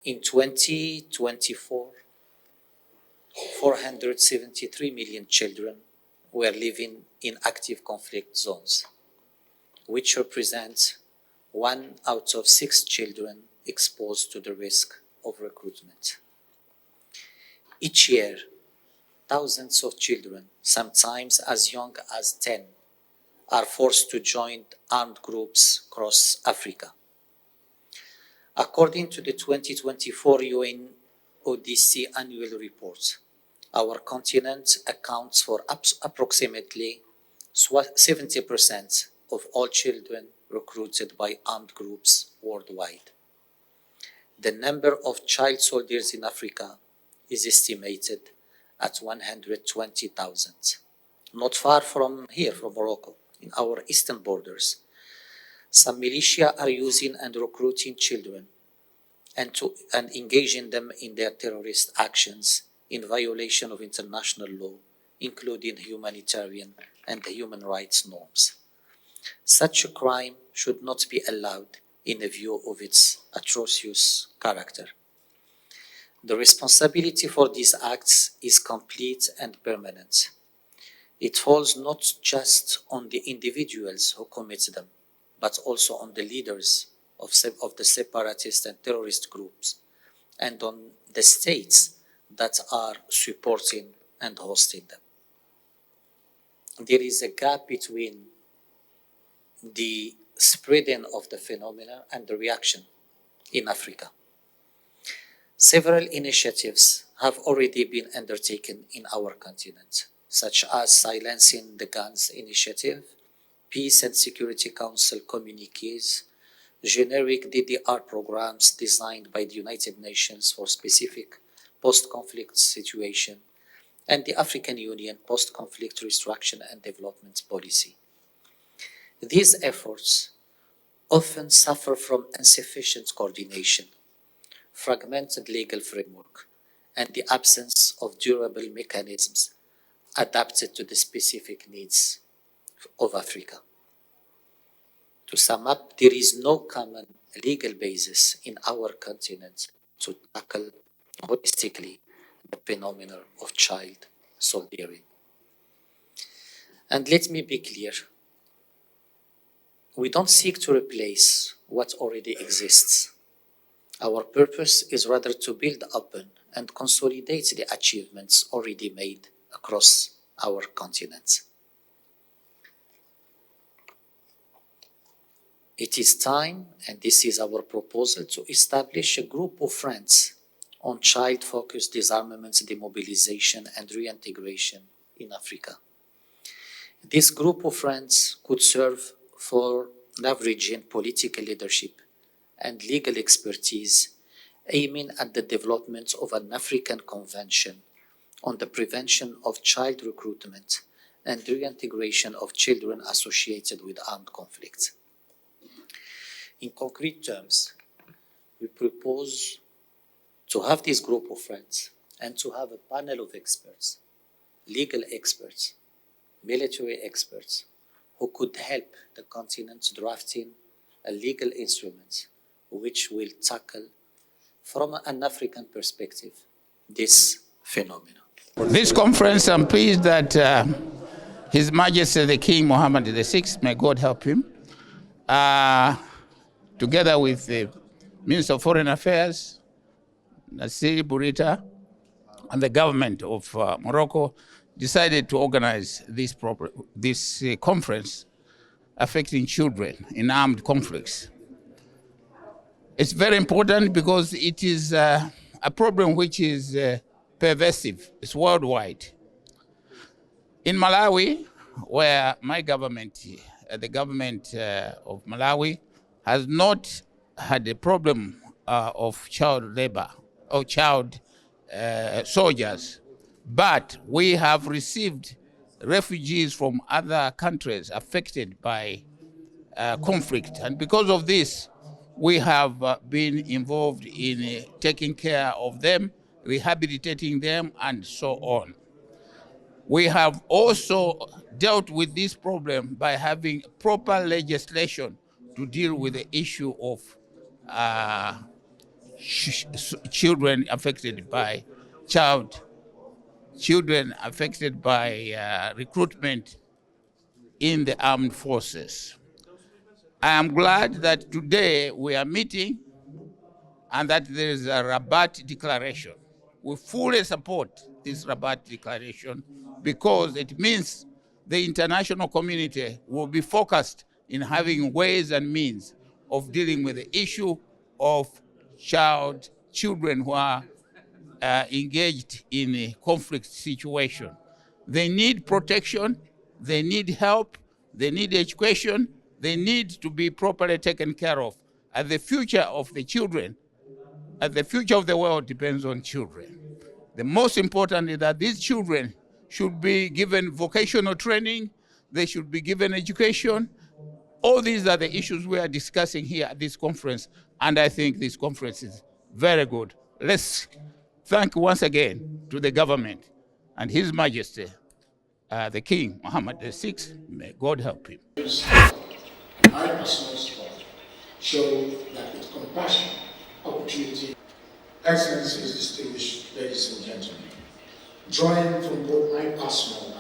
In 2024, 473 million children were living in active conflict zones, which represents 1 out of 6 children exposed to the risk of recruitment. Each year, thousands of children, sometimes as young as 10, are forced to join armed groups across Africa. According to the 2024 UN ODC annual report, our continent accounts for approximately 70% of all children recruited by armed groups worldwide. The number of child soldiers in Africa is estimated at 120,000. Not far from here, from Morocco, in our eastern borders, some militia are using and recruiting children and engaging them in their terrorist actions in violation of international law, including humanitarian and human rights norms. Such a crime should not be allowed in view of its atrocious character. The responsibility for these acts is complete and permanent. It falls not just on the individuals who commit them, but also on the leaders of the separatist and terrorist groups, and on the states that are supporting and hosting them. There is a gap between the spreading of the phenomena and the reaction in Africa. Several initiatives have already been undertaken in our continent, such as Silencing the Guns Initiative, Peace and Security Council communiques, generic DDR programs designed by the United Nations for specific post-conflict situation, and the African Union Post-Conflict Reconstruction and Development Policy. These efforts often suffer from insufficient coordination, fragmented legal framework, and the absence of durable mechanisms adapted to the specific needs of Africa. To sum up, there is no common legal basis in our continent to tackle holistically the phenomenon of child soldiering. And let me be clear, we don't seek to replace what already exists. Our purpose is rather to build upon and consolidate the achievements already made across our continent. It is time, and this is our proposal, to establish a group of friends on child-focused disarmament, demobilization, and reintegration in Africa. This group of friends could serve for leveraging political leadership and legal expertise, aiming at the development of an African convention on the prevention of child recruitment and reintegration of children associated with armed conflict. In concrete terms, we propose to have this group of friends and to have a panel of experts, legal experts, military experts, who could help the continent drafting a legal instrument which will tackle, from an African perspective, this phenomenon. This conference, I'm pleased that His Majesty the King Mohammed VI, may God help him, together with the Minister of Foreign Affairs, Nasser Bourita, and the government of Morocco, decided to organize this conference affecting children in armed conflicts. It's very important because it is a problem which is pervasive. It's worldwide. In Malawi, where my government, the government of Malawi, has not had a problem of child labor or child soldiers, but we have received refugees from other countries affected by conflict. And because of this, we have been involved in taking care of them, rehabilitating them, and so on. We have also dealt with this problem by having proper legislation to deal with the issue of children affected by children affected by recruitment in the armed forces. I am glad that today we are meeting and that there is a Rabat declaration. We fully support this Rabat declaration because it means the international community will be focused in having ways and means of dealing with the issue of children who are engaged in a conflict situation. They need protection, they need help, they need education, they need to be properly taken care of. And the future of the children, and the future of the world depends on children. The most important is that these children should be given vocational training, they should be given education. All these are the issues we are discussing here at this conference, and I think this conference is very good. Let's thank once again to the government and His Majesty, the King, Mohammed VI. May God help him. My personal support show that with compassion, opportunity, Excellencies, distinguished ladies and gentlemen, drawing from both my personal